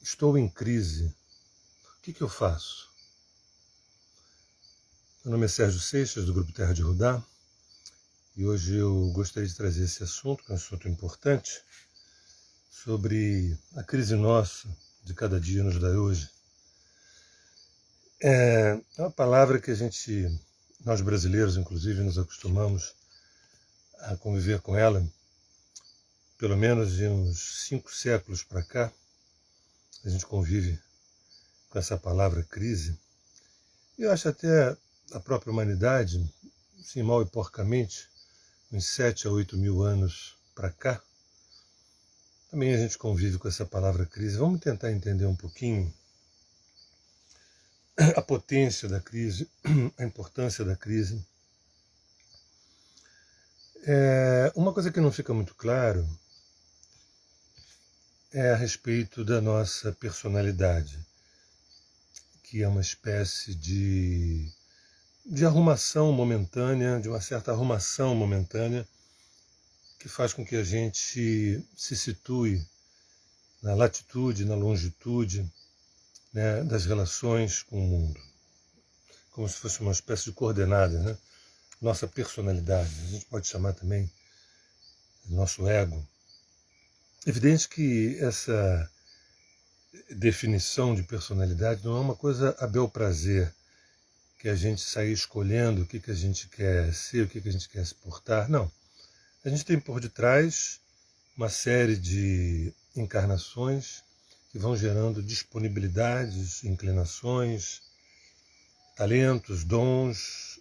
Estou em crise. O que eu faço? Meu nome é Sérgio Seixas, do Grupo Terra de Rudá, e hoje eu gostaria de trazer esse assunto, que é um assunto importante, sobre a crise nossa de cada dia nos dá hoje. É uma palavra que nós brasileiros, inclusive, nos acostumamos a conviver com ela, pelo menos de uns 5 séculos para cá, a gente convive com essa palavra crise. E eu acho até a própria humanidade, assim, mal e porcamente, uns 7 a 8 mil anos para cá, também a gente convive com essa palavra crise. Vamos tentar entender um pouquinho a potência da crise, a importância da crise. Uma coisa que não fica muito claro é a respeito da nossa personalidade, que é uma espécie de arrumação momentânea, de uma certa arrumação momentânea, que faz com que a gente se situe na latitude, na longitude, né, das relações com o mundo, como se fosse uma espécie de coordenada, né? Nossa personalidade, a gente pode chamar também nosso ego. Evidente que essa definição de personalidade não é uma coisa a bel prazer, que a gente sair escolhendo o que a gente quer ser, o que a gente quer se portar. Não. A gente tem por detrás uma série de encarnações que vão gerando disponibilidades, inclinações, talentos, dons,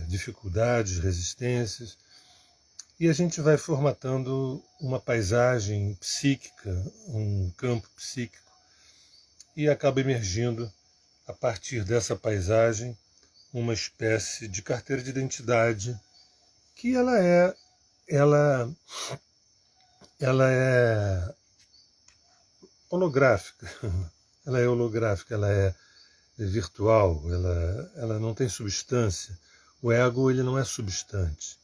dificuldades, resistências. E a gente vai formatando uma paisagem psíquica, um campo psíquico, e acaba emergindo, a partir dessa paisagem, uma espécie de carteira de identidade que ela é holográfica, ela é virtual, ela não tem substância. O ego ele não é substante.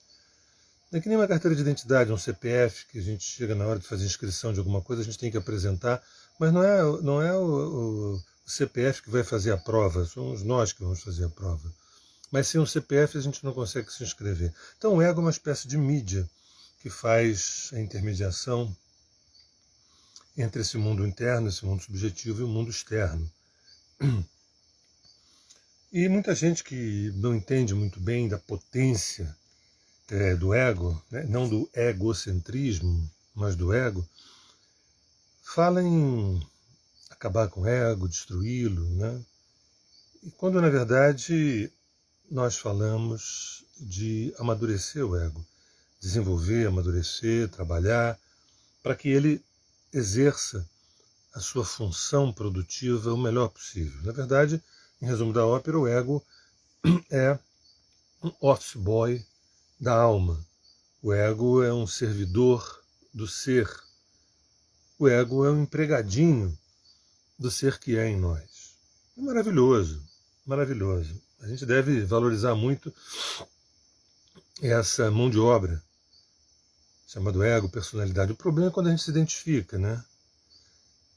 É que nem uma carteira de identidade, um CPF, que a gente chega na hora de fazer inscrição de alguma coisa, a gente tem que apresentar, mas não é o CPF que vai fazer a prova, somos nós que vamos fazer a prova. Mas sem um CPF a gente não consegue se inscrever. Então o ego é uma espécie de mídia que faz a intermediação entre esse mundo interno, esse mundo subjetivo e o mundo externo. E muita gente que não entende muito bem da potência do ego, né? Não do egocentrismo, mas do ego, fala em acabar com o ego, destruí-lo, né? E quando na verdade nós falamos de amadurecer o ego, desenvolver, amadurecer, trabalhar, para que ele exerça a sua função produtiva o melhor possível. Na verdade, em resumo da ópera, o ego é um office boy da alma. O ego é um servidor do ser. O ego é um empregadinho do ser que é em nós. É maravilhoso, maravilhoso. A gente deve valorizar muito essa mão de obra, chamado ego, personalidade. O problema é quando a gente se identifica, né?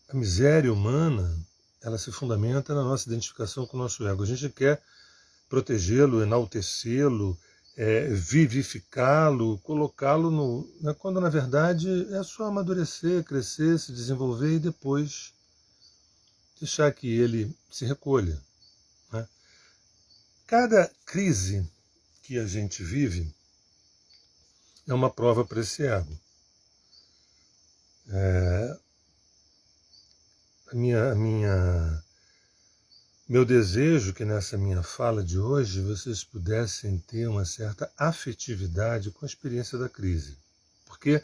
A miséria humana, ela se fundamenta na nossa identificação com o nosso ego. A gente quer protegê-lo, enaltecê-lo, vivificá-lo, colocá-lo no... Quando na verdade é só amadurecer, crescer, se desenvolver e depois deixar que ele se recolha. Né? Cada crise que a gente vive é uma prova para esse ego. Meu desejo que nessa minha fala de hoje vocês pudessem ter uma certa afetividade com a experiência da crise. Porque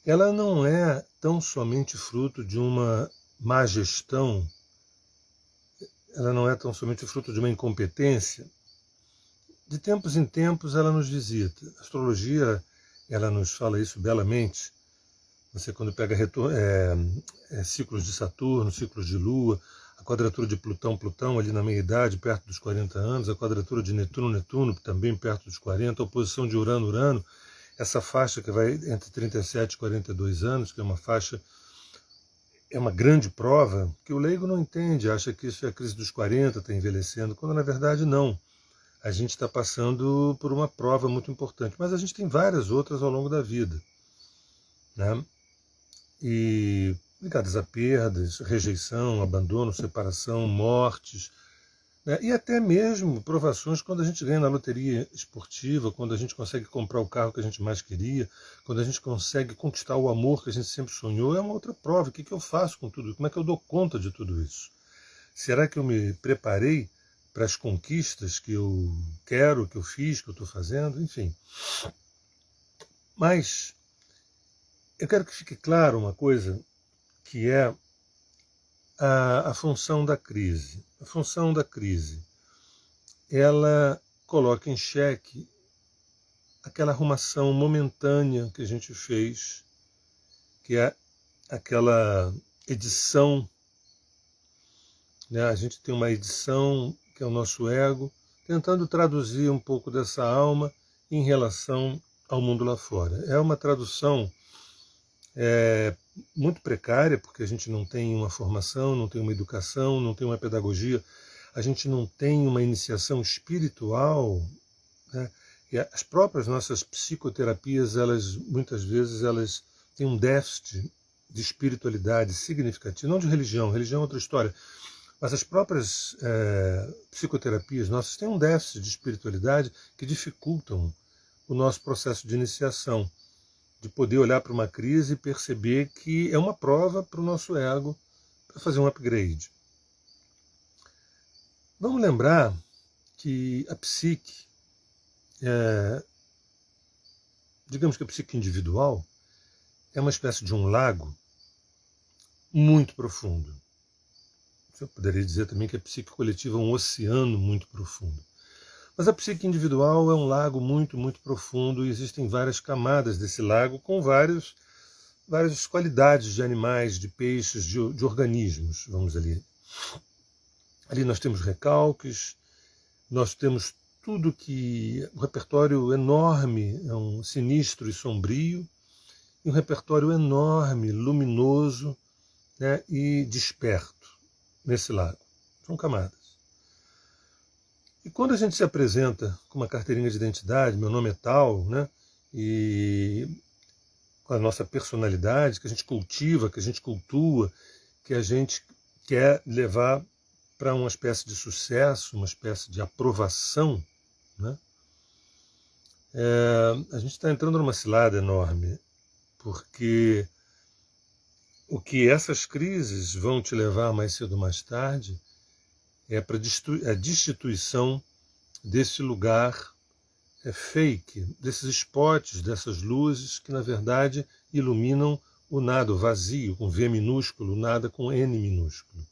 ela não é tão somente fruto de uma má gestão, ela não é tão somente fruto de uma incompetência. De tempos em tempos ela nos visita. A astrologia ela nos fala isso belamente. Você quando pega ciclos de Saturno, ciclos de Lua, a quadratura de Plutão ali na meia-idade, perto dos 40 anos, a quadratura de Netuno também perto dos 40, a oposição de Urano, essa faixa que vai entre 37 e 42 anos, que é uma faixa é uma grande prova que o leigo não entende, acha que isso é a crise dos 40, está envelhecendo, quando na verdade não. A gente está passando por uma prova muito importante, mas a gente tem várias outras ao longo da vida, né? E ligadas a perdas, rejeição, abandono, separação, mortes, né? E até mesmo provações quando a gente ganha na loteria esportiva, quando a gente consegue comprar o carro que a gente mais queria, quando a gente consegue conquistar o amor que a gente sempre sonhou, é uma outra prova. O que eu faço com tudo? Como é que eu dou conta de tudo isso? Será que eu me preparei para as conquistas que eu quero, que eu fiz, que eu estou fazendo? Enfim. Mas eu quero que fique claro uma coisa, que é a função da crise. A função da crise, ela coloca em xeque aquela arrumação momentânea que a gente fez, que é aquela edição, né? A gente tem uma edição, que é o nosso ego, tentando traduzir um pouco dessa alma em relação ao mundo lá fora. É uma tradução muito precária, porque a gente não tem uma formação, não tem uma educação, não tem uma pedagogia, a gente não tem uma iniciação espiritual, né? E as próprias nossas psicoterapias, elas muitas vezes elas têm um déficit de espiritualidade significativo, não de religião, religião é outra história, mas as próprias psicoterapias nossas têm um déficit de espiritualidade que dificultam o nosso processo de iniciação, de poder olhar para uma crise e perceber que é uma prova para o nosso ego para fazer um upgrade. Vamos lembrar que a psique, digamos que a psique individual, é uma espécie de um lago muito profundo. Eu poderia dizer também que a psique coletiva é um oceano muito profundo. Mas a psique individual é um lago muito, muito profundo e existem várias camadas desse lago com várias qualidades de animais, de peixes, de organismos, vamos ali. Ali nós temos recalques, nós temos tudo que... um repertório enorme, é um sinistro e sombrio, e um repertório enorme, luminoso, né, e desperto nesse lago. São camadas. E quando a gente se apresenta com uma carteirinha de identidade, meu nome é tal, né, e com a nossa personalidade, que a gente cultiva, que a gente cultua, que a gente quer levar para uma espécie de sucesso, uma espécie de aprovação, né, a gente está entrando numa cilada enorme, porque o que essas crises vão te levar mais cedo ou mais tarde é para a destituição desse lugar fake, desses spots, dessas luzes que na verdade iluminam o nada, o vazio, com V minúsculo, o nada com N minúsculo.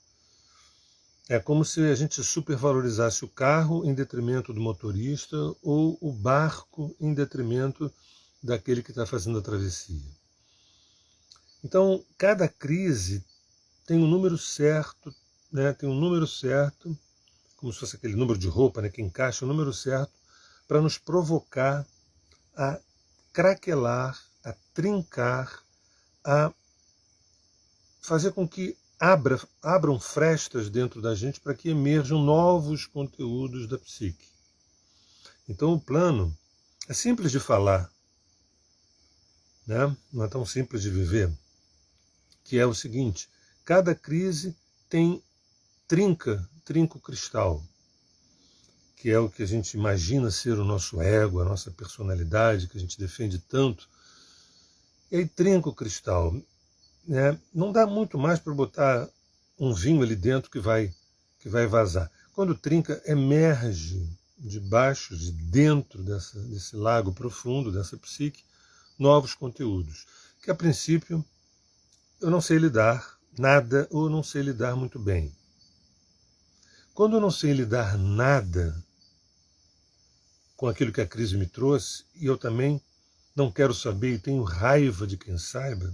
É como se a gente supervalorizasse o carro em detrimento do motorista ou o barco em detrimento daquele que está fazendo a travessia. Então, cada crise tem um número certo, né, tem um número certo, como se fosse aquele número de roupa, né, que encaixa o número certo, para nos provocar a craquelar, a trincar, a fazer com que abram frestas dentro da gente para que emerjam novos conteúdos da psique. Então o plano é simples de falar, né? Não é tão simples de viver, que é o seguinte: cada crise tem trinca o cristal, que é o que a gente imagina ser o nosso ego, a nossa personalidade, que a gente defende tanto, e aí trinca o cristal. Né? Não dá muito mais para botar um vinho ali dentro que vai vazar. Quando trinca, emerge de baixo, de dentro desse lago profundo, dessa psique, novos conteúdos, que a princípio eu não sei lidar nada ou não sei lidar muito bem. Quando eu não sei lidar nada com aquilo que a crise me trouxe, e eu também não quero saber e tenho raiva de quem saiba,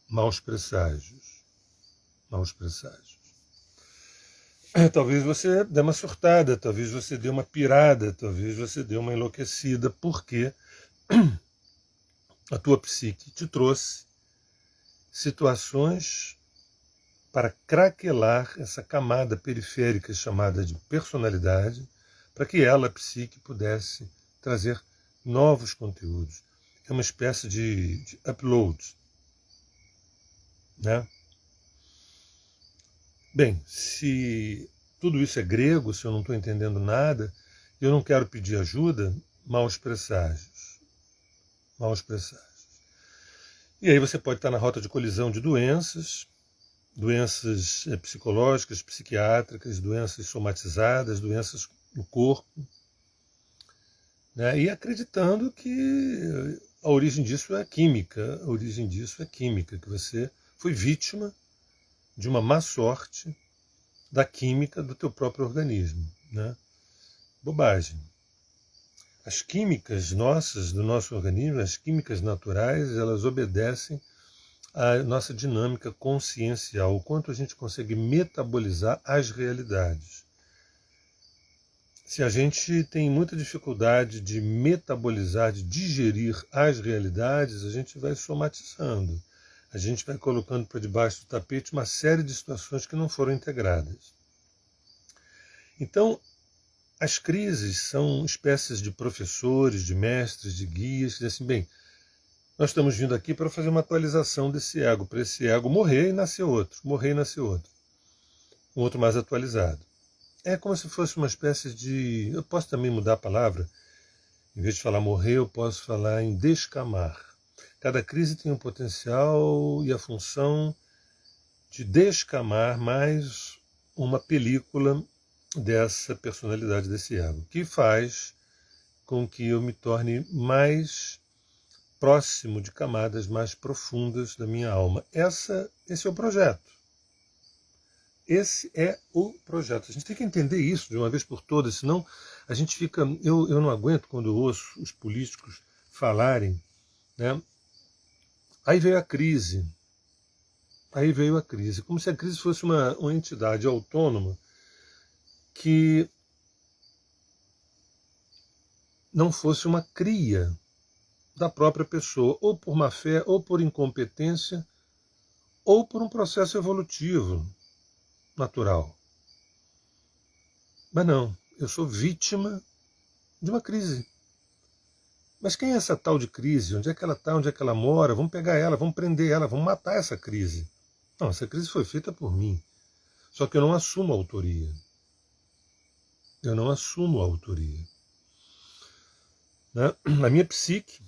maus presságios. Maus presságios. Talvez você dê uma surtada, talvez você dê uma pirada, talvez você dê uma enlouquecida, porque a tua psique te trouxe situações para craquelar essa camada periférica chamada de personalidade, para que ela, a psique, pudesse trazer novos conteúdos. É uma espécie de upload, né? Bem, se tudo isso é grego, se eu não estou entendendo nada, eu não quero pedir ajuda, maus presságios. Maus presságios. E aí você pode estar na rota de colisão de doenças psicológicas, psiquiátricas, doenças somatizadas, doenças no corpo, né? E acreditando que a origem disso é química, que você foi vítima de uma má sorte da química do teu próprio organismo, né? Bobagem. As químicas nossas, do nosso organismo, as químicas naturais, elas obedecem à nossa dinâmica consciencial, o quanto a gente consegue metabolizar as realidades. Se a gente tem muita dificuldade de metabolizar, de digerir as realidades, a gente vai somatizando. A gente vai colocando para debaixo do tapete uma série de situações que não foram integradas. Então, as crises são espécies de professores, de mestres, de guias, que dizem assim, bem, nós estamos vindo aqui para fazer uma atualização desse ego, para esse ego morrer e nascer outro, um outro mais atualizado. É como se fosse uma espécie de... Eu posso também mudar a palavra, em vez de falar morrer, eu posso falar em descamar. Cada crise tem um potencial e a função de descamar mais uma película dessa personalidade, desse ego, que faz com que eu me torne mais próximo de camadas mais profundas da minha alma. Esse é o projeto. Esse é o projeto. A gente tem que entender isso de uma vez por todas, senão a gente fica... Eu não aguento quando eu ouço os políticos falarem, né? Aí veio a crise, como se a crise fosse uma entidade autônoma que não fosse uma cria da própria pessoa, ou por má fé, ou por incompetência, ou por um processo evolutivo natural. Mas não, eu sou vítima de uma crise. Mas quem é essa tal de crise? Onde é que ela está? Onde é que ela mora? Vamos pegar ela, vamos prender ela, vamos matar essa crise. Não, essa crise foi feita por mim. Só que eu não assumo a autoria. Eu não assumo a autoria. Né? A minha psique,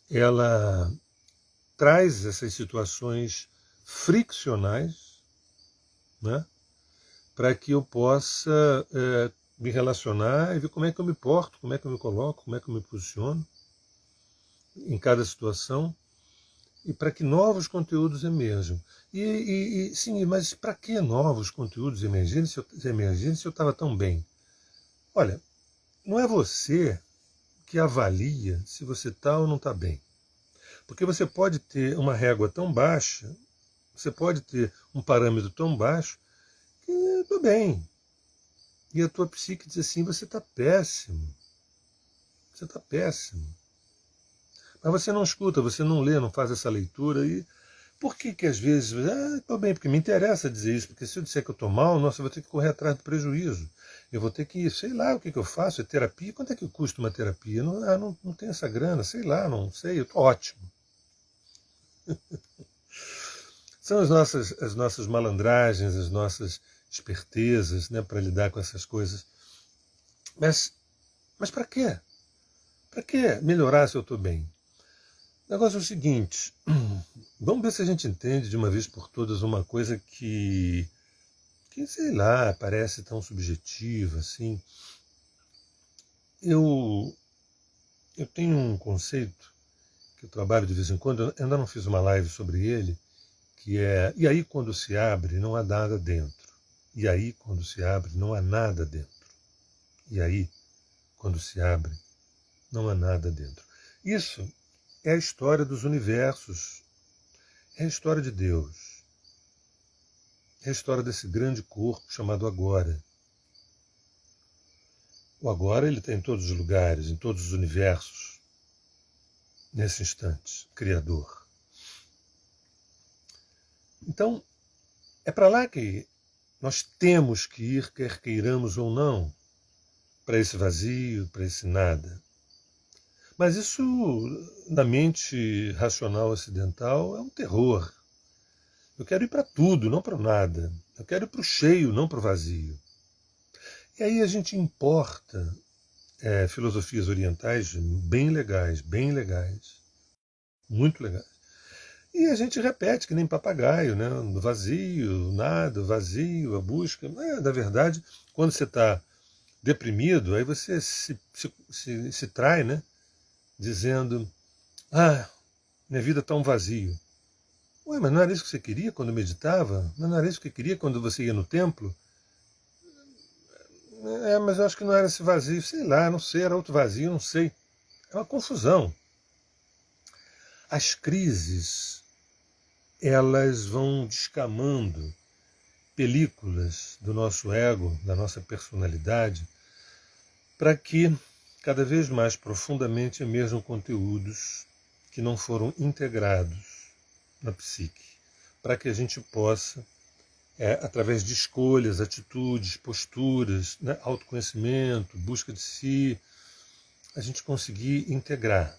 ela traz essas situações friccionais, né? Para que eu possa me relacionar e ver como é que eu me porto, como é que eu me coloco, como é que eu me posiciono em cada situação, e para que novos conteúdos emerjam. Sim, mas para que novos conteúdos emergirem se eu estava tão bem? Olha, não é você que avalia se você está ou não está bem. Porque você pode ter uma régua tão baixa, você pode ter um parâmetro tão baixo, que estou bem. E a tua psique diz assim, você está péssimo. Você está péssimo. Mas você não escuta, você não lê, não faz essa leitura. E por que às vezes, estou bem, porque me interessa dizer isso, porque se eu disser que eu estou mal, nossa, eu vou ter que correr atrás do prejuízo. Eu vou ter que, sei lá, o que eu faço, é terapia? Quanto é que custa uma terapia? Não tenho essa grana, sei lá, não sei, eu estou ótimo. São as nossas malandragens, as nossas espertezas, né, para lidar com essas coisas. Mas para quê? Para que melhorar se eu estou bem? O negócio é o seguinte, vamos ver se a gente entende de uma vez por todas uma coisa que sei lá, parece tão subjetiva assim. Eu tenho um conceito que eu trabalho de vez em quando, eu ainda não fiz uma live sobre ele, que é, e aí quando se abre não há nada dentro. E aí quando se abre não há nada dentro. E aí quando se abre não há nada dentro. Isso é a história dos universos, é a história de Deus, é a história desse grande corpo chamado agora. O agora ele está em todos os lugares, em todos os universos, nesse instante, Criador. Então, é para lá que nós temos que ir, quer queiramos ou não, para esse vazio, para esse nada. Mas isso, na mente racional ocidental, é um terror. Eu quero ir para tudo, não para nada. Eu quero ir para o cheio, não para o vazio. E aí a gente importa filosofias orientais bem legais, muito legais. E a gente repete que nem papagaio, né? No vazio, nada, vazio, a busca. Na verdade, quando você está deprimido, aí você se trai, né? Dizendo, minha vida está um vazio. Ué, mas não era isso que você queria quando meditava? Não era isso que você queria quando você ia no templo? Mas eu acho que não era esse vazio. Sei lá, não sei, era outro vazio, não sei. É uma confusão. As crises, elas vão descamando películas do nosso ego, da nossa personalidade, para que cada vez mais profundamente emerjam conteúdos que não foram integrados na psique, para que a gente possa, através de escolhas, atitudes, posturas, né, autoconhecimento, busca de si, a gente conseguir integrar.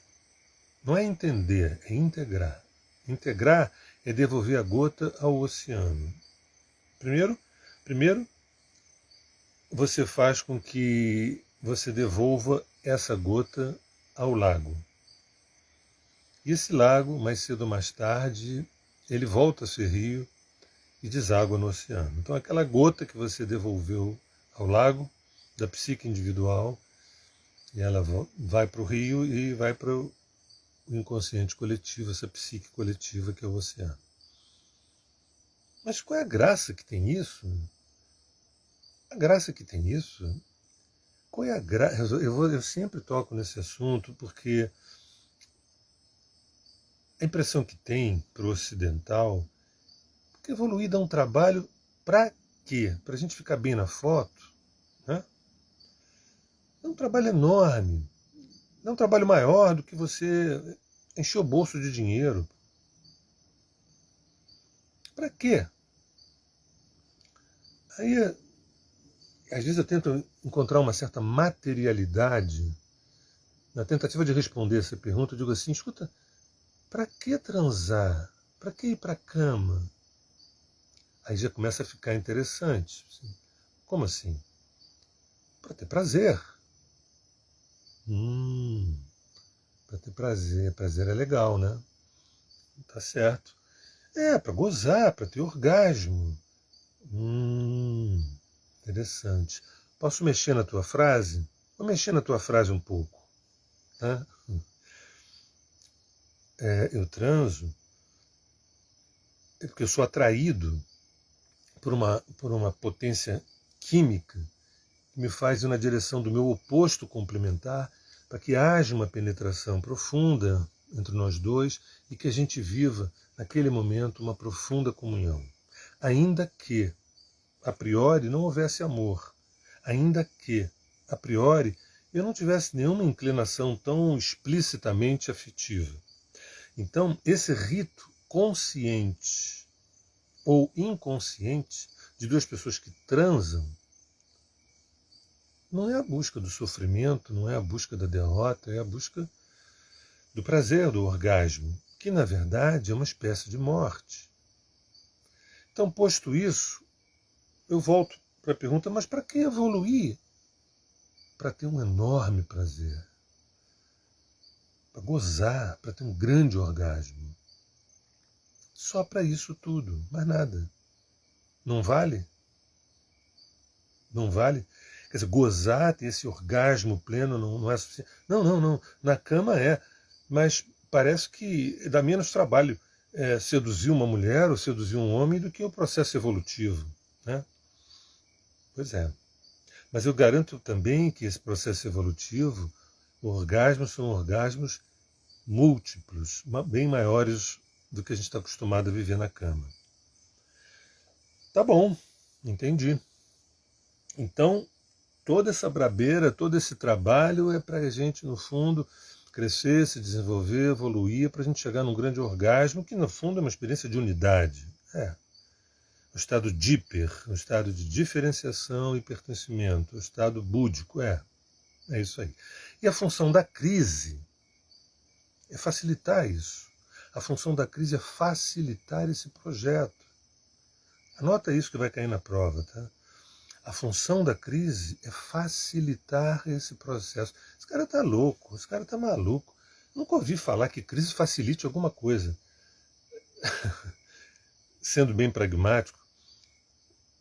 Não é entender, é integrar. Integrar é devolver a gota ao oceano. Primeiro você faz com que você devolva essa gota ao lago. E esse lago, mais cedo ou mais tarde, ele volta a ser rio e deságua no oceano. Então aquela gota que você devolveu ao lago, da psique individual, e ela vai para o rio e vai para o inconsciente coletivo, essa psique coletiva que é o oceano. Mas qual é a graça que tem isso? A graça que tem isso? Qual é a graça? Eu sempre toco nesse assunto porque a impressão que tem para o ocidental é que evoluir dá um trabalho para quê? Para a gente ficar bem na foto? Né? É um trabalho enorme. É um trabalho maior do que você encher o bolso de dinheiro. Para quê? Aí, às vezes eu tento encontrar uma certa materialidade na tentativa de responder essa pergunta. Eu digo assim, escuta, para que transar? Para que ir para a cama? Aí já começa a ficar interessante. Como assim? Para ter prazer. Para ter prazer. Prazer é legal, né? Tá certo. Para gozar, para ter orgasmo. Interessante. Posso mexer na tua frase? Vou mexer na tua frase um pouco. Tá? Eu transo porque eu sou atraído por uma potência química que me faz ir na direção do meu oposto complementar para que haja uma penetração profunda entre nós dois e que a gente viva, naquele momento, uma profunda comunhão. Ainda que, a priori, não houvesse amor. Ainda que, a priori, eu não tivesse nenhuma inclinação tão explicitamente afetiva. Então, esse rito consciente ou inconsciente de duas pessoas que transam não é a busca do sofrimento, não é a busca da derrota, é a busca do prazer, do orgasmo, que na verdade é uma espécie de morte. Então, posto isso, eu volto para a pergunta, mas para que evoluir? Para ter um enorme prazer, para gozar, para ter um grande orgasmo. Só para isso tudo, mais nada. Não vale? Não vale? Quer dizer, gozar, ter esse orgasmo pleno não é suficiente. Não. Na cama é. Mas parece que dá menos trabalho seduzir uma mulher ou seduzir um homem do que o processo evolutivo. Né? Pois é. Mas eu garanto também que esse processo evolutivo, orgasmos são orgasmos múltiplos, bem maiores do que a gente está acostumado a viver na cama. Tá bom, entendi. Então, toda essa brabeira, todo esse trabalho é para a gente, no fundo, crescer, se desenvolver, evoluir, para a gente chegar num grande orgasmo, que no fundo é uma experiência de unidade. É. O estado díper, o estado de diferenciação e pertencimento, o estado búdico, é isso aí. E a função da crise é facilitar isso. A função da crise é facilitar esse projeto. Anota isso que vai cair na prova, tá? A função da crise é facilitar esse processo. Esse cara tá louco, esse cara tá maluco. Nunca ouvi falar que crise facilite alguma coisa. Sendo bem pragmático,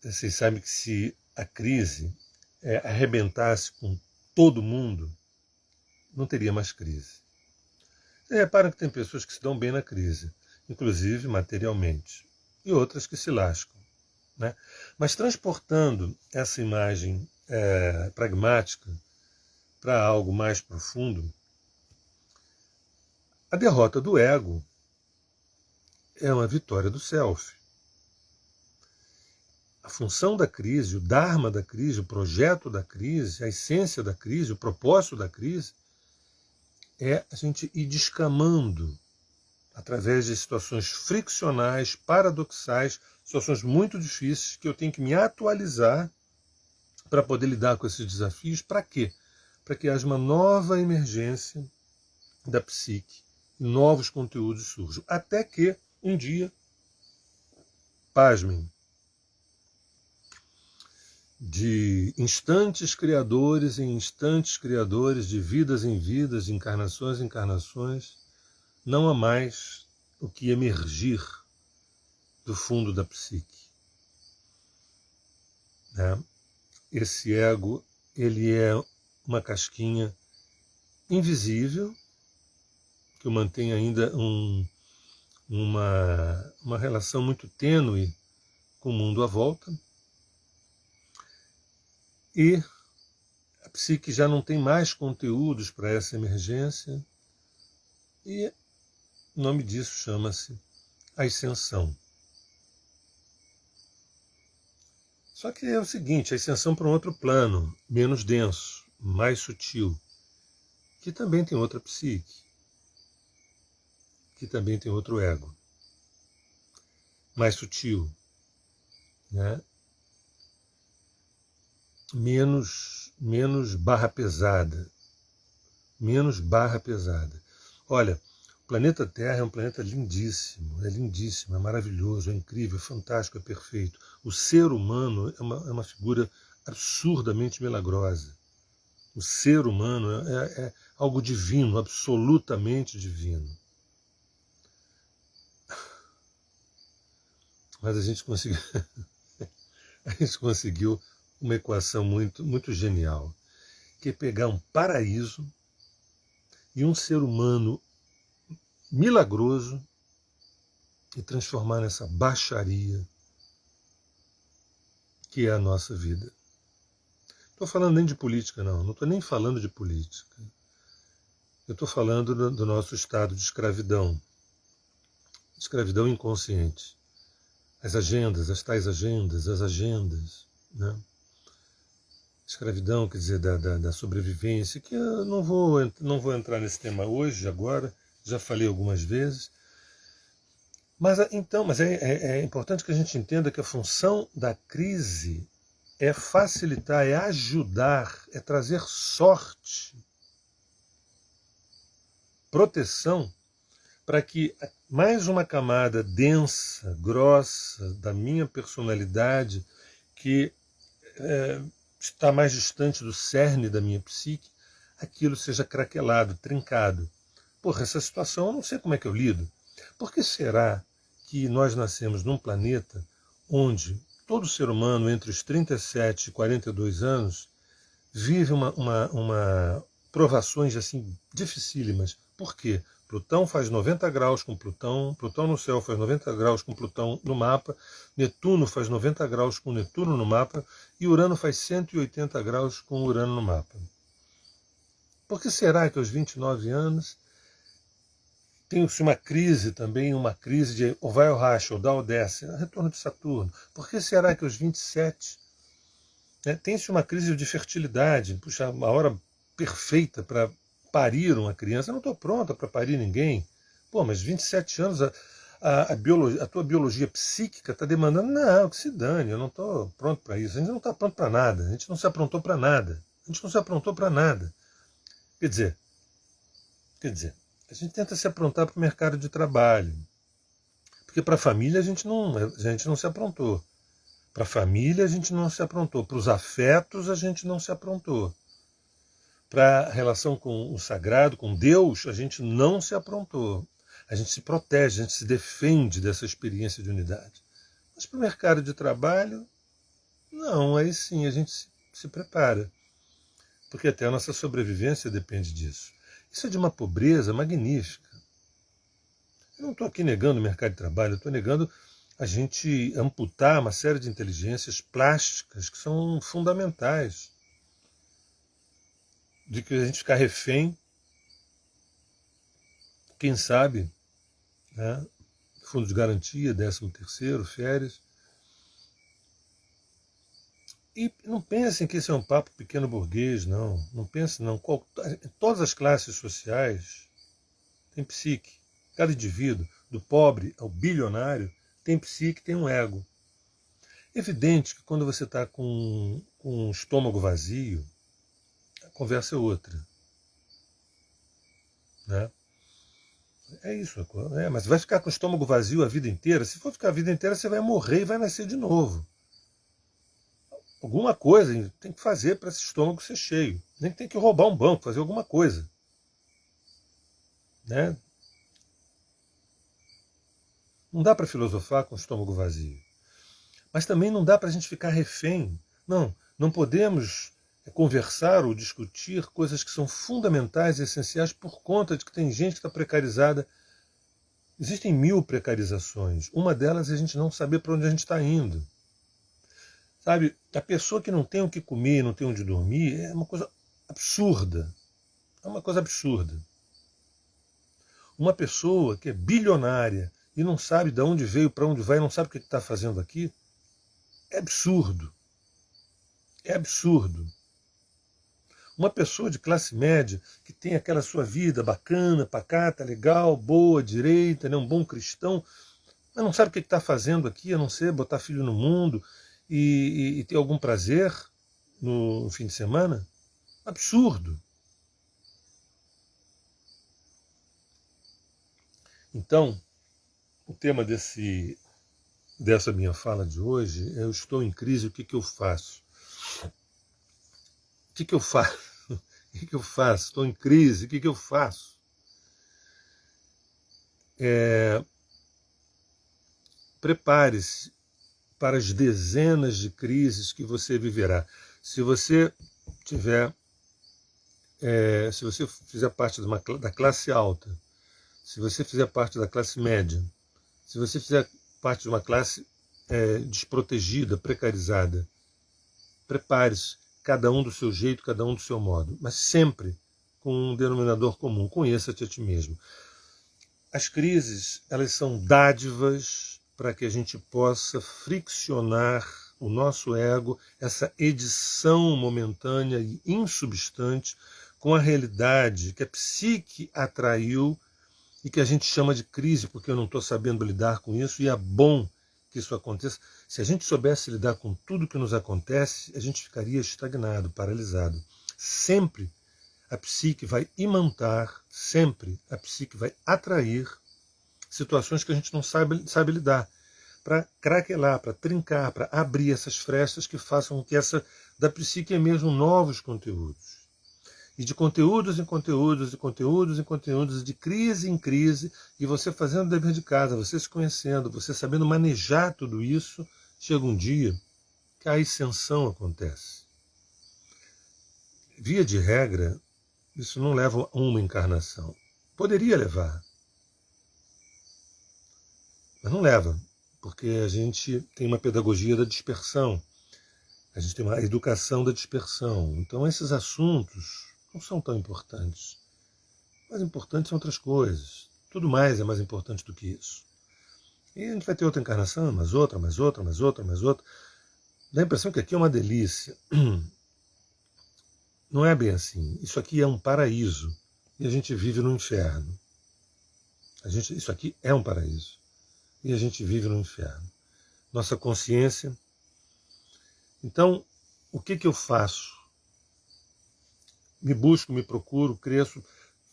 vocês sabem que se a crise arrebentasse com todo mundo, não teria mais crise. Vocês reparam que tem pessoas que se dão bem na crise, inclusive materialmente, e outras que se lascam. Né? Mas transportando essa imagem pragmática para algo mais profundo, a derrota do ego é uma vitória do self. A função da crise, o dharma da crise, o projeto da crise, a essência da crise, o propósito da crise, é a gente ir descamando através de situações friccionais, paradoxais, situações muito difíceis, que eu tenho que me atualizar para poder lidar com esses desafios. Para quê? Para que haja uma nova emergência da psique, e novos conteúdos surjam. Até que, um dia, pasmem, de instantes criadores em instantes criadores, de vidas em vidas, de encarnações em encarnações, não há mais o que emergir do fundo da psique. Né? Esse ego, ele é uma casquinha invisível, que mantém ainda uma relação muito tênue com o mundo à volta, e a psique já não tem mais conteúdos para essa emergência, e o nome disso chama-se ascensão. Só que é o seguinte, a ascensão para um outro plano, menos denso, mais sutil, que também tem outra psique, que também tem outro ego, mais sutil, né? Menos barra pesada. Menos barra pesada. Olha, o planeta Terra é um planeta lindíssimo, é maravilhoso, é incrível, é fantástico, é perfeito. O ser humano é uma figura absurdamente milagrosa. O ser humano é algo divino, absolutamente divino. Mas a gente conseguiu uma equação muito, muito genial, que é pegar um paraíso e um ser humano milagroso e transformar nessa baixaria que é a nossa vida. Não estou falando nem de política, não estou nem falando de política. Eu estou falando do nosso estado de escravidão inconsciente. As agendas, as tais agendas, as agendas, né? Escravidão, quer dizer, da sobrevivência, que eu não vou entrar nesse tema hoje, agora, já falei algumas vezes. Mas é importante que a gente entenda que a função da crise é facilitar, é ajudar, é trazer sorte, proteção, para que mais uma camada densa, grossa da minha personalidade, que está mais distante do cerne da minha psique, aquilo seja craquelado, trincado. Porra, essa situação eu não sei como é que eu lido. Por que será que nós nascemos num planeta onde todo ser humano entre os 37 e 42 anos vive uma provações assim dificílimas? Por quê? Plutão faz 90 graus com Plutão no céu faz 90 graus com Plutão no mapa, Netuno faz 90 graus com Netuno no mapa e Urano faz 180 graus com Urano no mapa. Por que será que aos 29 anos tem-se uma crise também, uma crise de ou vai ao racha, ou dá ou desce, retorno de Saturno? Por que será que aos 27 tem-se uma crise de fertilidade, puxa, uma hora perfeita para parir uma criança? Eu não estou pronta para parir ninguém. Pô, mas 27 anos, a tua biologia psíquica está demandando, não, que se dane, eu não estou pronto para isso. A gente não está pronto para nada, a gente não se aprontou para nada. A gente não se aprontou para nada. Quer dizer, a gente tenta se aprontar para o mercado de trabalho. Porque para a família a gente não se aprontou. Para a família a gente não se aprontou. Para os afetos a gente não se aprontou. Para a relação com o sagrado, com Deus, a gente não se aprontou. A gente se protege, a gente se defende dessa experiência de unidade. Mas para o mercado de trabalho, não, aí sim a gente se prepara. Porque até a nossa sobrevivência depende disso. Isso é de uma pobreza magnífica. Eu não estou aqui negando o mercado de trabalho, eu estou negando a gente amputar uma série de inteligências plásticas que são fundamentais. De que a gente ficar refém, quem sabe, né, fundo de garantia, 13º, férias. E não pensem que esse é um papo pequeno burguês, não. Não pensem, não. Todas as classes sociais têm psique. Cada indivíduo, do pobre ao bilionário, tem psique, tem um ego. É evidente que quando você está com um estômago vazio, a conversa é outra. Né? É isso. Mas vai ficar com o estômago vazio a vida inteira? Se for ficar a vida inteira, você vai morrer e vai nascer de novo. Alguma coisa tem que fazer para esse estômago ser cheio. Nem que tem que roubar um banco, fazer alguma coisa. Né? Não dá para filosofar com o estômago vazio. Mas também não dá para a gente ficar refém. Não podemos conversar ou discutir coisas que são fundamentais e essenciais por conta de que tem gente que está precarizada. Existem 1000 precarizações. Uma delas é a gente não saber para onde a gente está indo. Sabe, a pessoa que não tem o que comer, não tem onde dormir, é uma coisa absurda. É uma coisa absurda. Uma pessoa que é bilionária e não sabe de onde veio, para onde vai, não sabe o que está fazendo aqui, é absurdo. É absurdo. Uma pessoa de classe média que tem aquela sua vida bacana, pacata, legal, boa, direita, né, um bom cristão, mas não sabe o que está fazendo aqui, a não ser botar filho no mundo e ter algum prazer no fim de semana? Absurdo. Então, o tema dessa minha fala de hoje é: eu estou em crise, o que eu faço? O que eu faço? O que eu faço? Estou em crise, o que eu faço? Prepare-se para as dezenas de crises que você viverá. Se você fizer parte da classe alta, se você fizer parte da classe média, se você fizer parte de uma classe desprotegida, precarizada, prepare-se, cada um do seu jeito, cada um do seu modo, mas sempre com um denominador comum: conheça-te a ti mesmo. As crises, elas são dádivas para que a gente possa friccionar o nosso ego, essa edição momentânea e insubstante, com a realidade que a psique atraiu e que a gente chama de crise, porque eu não estou sabendo lidar com isso, e é bom que isso aconteça. Se a gente soubesse lidar com tudo que nos acontece, a gente ficaria estagnado, paralisado. Sempre a psique vai imantar, sempre a psique vai atrair situações que a gente não sabe lidar, para craquelar, para trincar, para abrir essas frestas que façam com que da psique emerjam novos conteúdos. E de conteúdos em conteúdos, de conteúdos em conteúdos, de crise em crise, e você fazendo o dever de casa, você se conhecendo, você sabendo manejar tudo isso, chega um dia que a ascensão acontece. Via de regra, isso não leva a uma encarnação. Poderia levar, mas não leva, porque a gente tem uma pedagogia da dispersão, a gente tem uma educação da dispersão. Então esses assuntos não são tão importantes. Mais importantes são outras coisas. Tudo mais é mais importante do que isso. E a gente vai ter outra encarnação, mais outra, mais outra, mais outra, mais outra. Dá a impressão que aqui é uma delícia. Não é bem assim. Isso aqui é um paraíso. E a gente vive no inferno. Isso aqui é um paraíso. e a gente vive no inferno. Nossa consciência. Então, o que eu faço? Me busco, me procuro, cresço,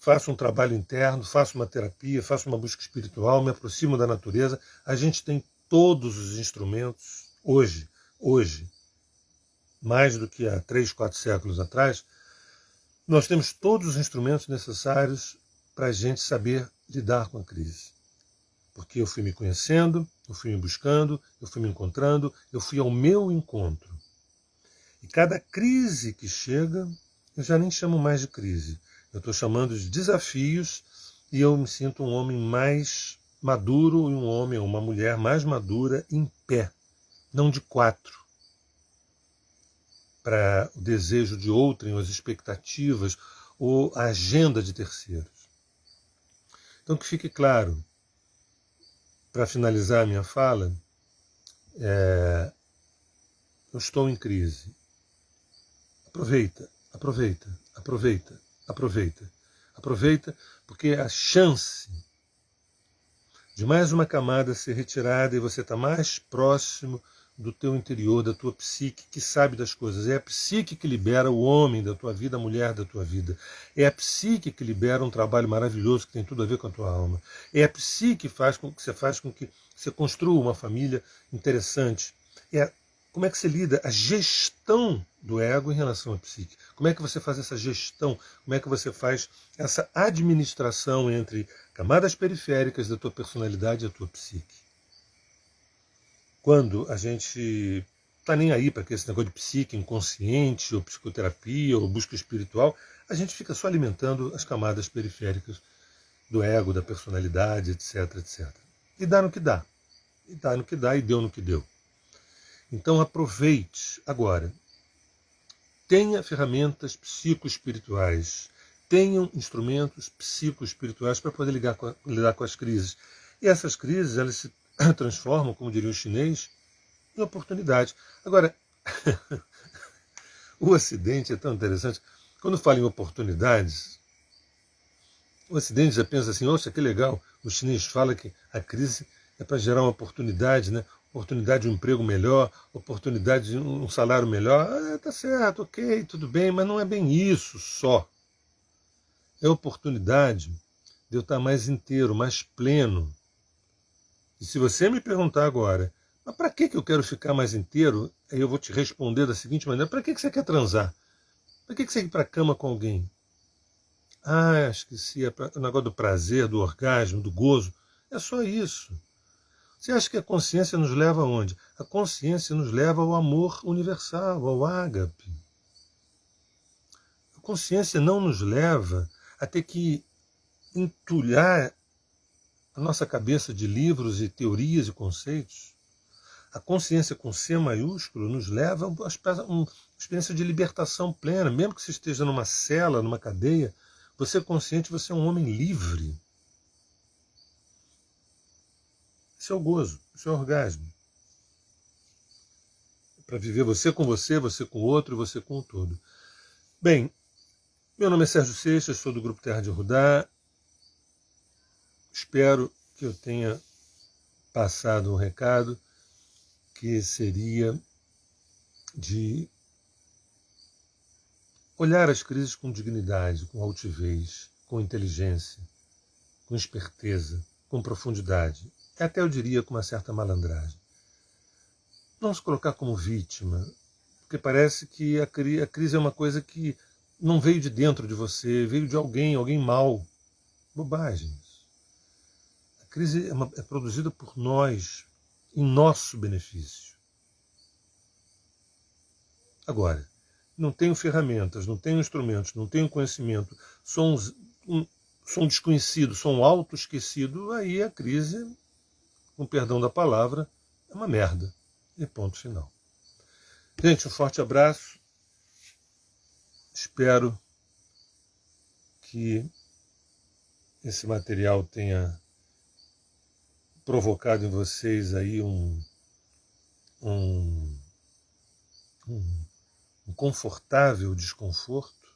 faço um trabalho interno, faço uma terapia, faço uma busca espiritual, me aproximo da natureza. A gente tem todos os instrumentos hoje, mais do que há 3, 4 séculos atrás, nós temos todos os instrumentos necessários para a gente saber lidar com a crise. Porque eu fui me conhecendo, eu fui me buscando, eu fui me encontrando, eu fui ao meu encontro. E cada crise que chega, eu já nem chamo mais de crise. Eu estou chamando de desafios e eu me sinto um homem mais maduro e um homem ou uma mulher mais madura em pé, não de 4. Para o desejo de outrem, ou as expectativas, ou a agenda de terceiros. Então, que fique claro, para finalizar a minha fala, eu estou em crise. Aproveita, aproveita, aproveita, aproveita. Aproveita, porque a chance de mais uma camada ser retirada e você está mais próximo do teu interior, da tua psique, que sabe das coisas. É a psique que libera o homem da tua vida, a mulher da tua vida. É a psique que libera um trabalho maravilhoso que tem tudo a ver com a tua alma. É a psique que faz com que você construa uma família interessante. Como é que você lida a gestão do ego em relação à psique? Como é que você faz essa gestão? Como é que você faz essa administração entre camadas periféricas da tua personalidade e a tua psique? Quando a gente está nem aí para esse negócio de psique inconsciente, ou psicoterapia, ou busca espiritual, a gente fica só alimentando as camadas periféricas do ego, da personalidade, etc, etc. E dá no que dá. E dá no que dá, e deu no que deu. Então aproveite agora. Tenha ferramentas psicoespirituais. Tenham instrumentos psicoespirituais para poder lidar com as crises. E essas crises, elas se transformam, como diria o chinês, em oportunidade. Agora, o Ocidente é tão interessante. Quando fala em oportunidades, o Ocidente já pensa assim, oxa, que legal. O chinês fala que a crise é para gerar uma oportunidade, né? Oportunidade de um emprego melhor, oportunidade de um salário melhor. Tá certo, ok, tudo bem, mas não é bem isso só. É oportunidade de eu estar mais inteiro, mais pleno. E se você me perguntar agora, mas para que eu quero ficar mais inteiro? Aí eu vou te responder da seguinte maneira, para que você quer transar? Para que você quer ir para a cama com alguém? Ah, esqueci, o negócio do prazer, do orgasmo, do gozo. É só isso. Você acha que a consciência nos leva aonde? A consciência nos leva ao amor universal, ao ágape. A consciência não nos leva a ter que entulhar a nossa cabeça de livros e teorias e conceitos. A consciência com C maiúsculo nos leva a uma experiência de libertação plena, mesmo que você esteja numa cela, numa cadeia, você é consciente, você é um homem livre. Esse é o gozo, esse é o orgasmo. Para viver você com o outro e você com o todo. Bem, meu nome é Sérgio Seixas, sou do Grupo Terra de Rudá. Espero que eu tenha passado um recado que seria de olhar as crises com dignidade, com altivez, com inteligência, com esperteza, com profundidade. Até eu diria com uma certa malandragem. Não se colocar como vítima, porque parece que a crise é uma coisa que não veio de dentro de você, veio de alguém mau. Bobagens. A crise é produzida por nós, em nosso benefício. Agora, não tenho ferramentas, não tenho instrumentos, não tenho conhecimento, sou um desconhecido, sou um auto-esquecido, aí a crise, com perdão da palavra, é uma merda. E ponto final. Gente, um forte abraço. Espero que esse material tenha provocado em vocês aí um confortável desconforto,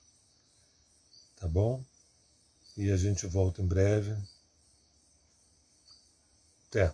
tá bom? E a gente volta em breve. Até.